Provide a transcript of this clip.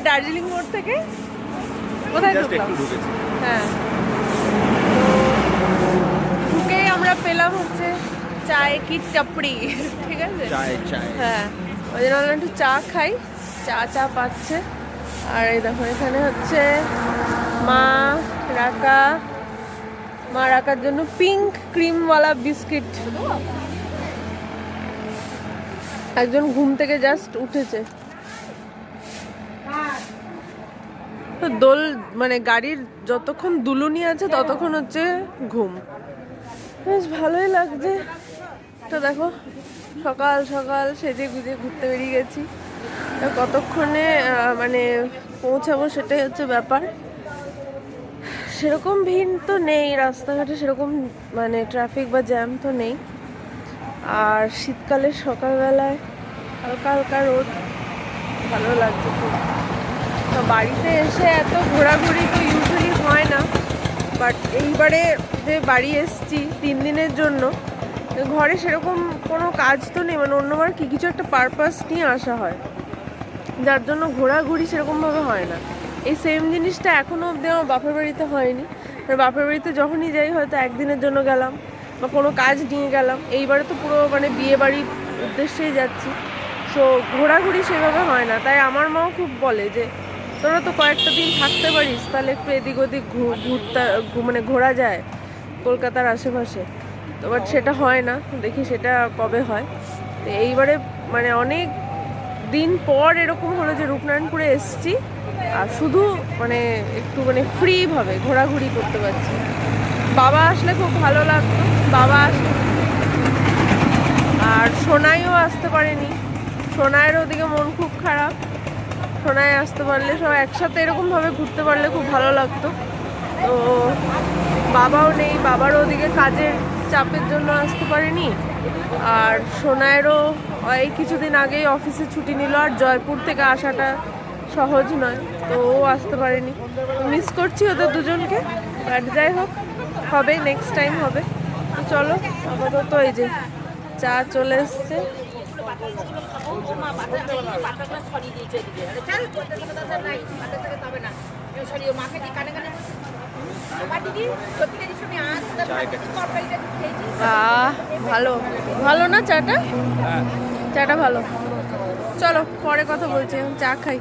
দার্জিলিং মোড় থেকে কোথায় ঢুকলাম? হ্যাঁ, ঢুকেই আমরা পেলাম হচ্ছে চায় কি চাপড়ি, ঠিক আছে? হ্যাঁ, ওই জন্য আমরা একটু চা খাই। চা পাচ্ছে। আর এই দেখো এখানে হচ্ছে মা রাখার জন্য পিঙ্ক ক্রিমওয়ালা বিস্কিট। একজন ঘুম থেকে জাস্ট উঠেছে। দোল মানে গাড়ির যতক্ষণ দুলুনি আছে ততক্ষণ হচ্ছে ঘুম। বেশ ভালোই লাগছে। তো দেখো সকাল সকাল সেজে গুজে ঘুরতে বেরিয়ে গেছি। কতক্ষণে মানে পৌঁছাবো সেটাই হচ্ছে ব্যাপার। সেরকম ভিড় তো নেই রাস্তাঘাটে, সেরকম মানে ট্রাফিক বা জ্যাম তো নেই। আর শীতকালের সকালবেলায় হালকা হালকা রোদ, ভালো লাগছে খুব। তো বাড়িতে এসে এত ঘোরাঘুরি তো ইউজুয়ালি হয় না, বাট এইবারে যে বাড়ি এসছি 3 দিনের জন্য, ঘরে সেরকম কোনো কাজ তো নেই, মানে অন্যবার কি কিছু একটা পারপাস নিয়ে আসা হয়, যার জন্য ঘোরাঘুরি সেরকমভাবে হয় না। এই সেম জিনিসটা এখনও অবধি আমার বাপের বাড়িতে হয়নি। বাপের বাড়িতে যখনই যাই হয়তো একদিনের জন্য গেলাম বা কোনো কাজ নিয়ে গেলাম। এইবারে তো পুরো মানে বিয়ে বাড়ির উদ্দেশ্যেই যাচ্ছি, সো ঘোরাঘুরি সেভাবে হয় না। তাই আমার মাও খুব বলে যে তোরা তো কয়েকটা দিন থাকতে পারিস, তাহলে একটু এদিক ওদিক ঘুরতে মানে ঘোরা যায় কলকাতার আশেপাশে। তো বাট সেটা হয় না, দেখি সেটা কবে হয়। তো এইবারে মানে অনেক দিন পর এরকম হলো যে রূপনারায়ণপুরে এসছি আর শুধু মানে একটু মানে ফ্রিভাবে ঘোরাঘুরি করতে পারছি। বাবা আসলে খুব ভালো লাগতো, বাবা আসলে। আর সোনাইও আসতে পারেনি, সোনাইয়ের ওদিকে মন খুব খারাপ। সোনাই আসতে পারলে সব একসাথে এরকমভাবে ঘুরতে পারলে খুব ভালো লাগতো। তো বাবাও নেই, বাবারও ওদিকে কাজের চাপের জন্য আসতে পারেনি। আর সোনাইয়েরও এই কিছুদিন আগেই অফিসে ছুটি নিল, আর জয়পুর থেকে আসাটা সহজ নয়, তো ও আসতে পারেনি। মিস করছি ওদের দুজনকে, বাট যাই হোক, হবে নেক্সট টাইম হবে। তো চলো, আপাতত এই যে চা চলে এসছে। ভালো ভালো না চাটা? চাটা ভালো। চলো পরে কথা বলছি, চা খাই।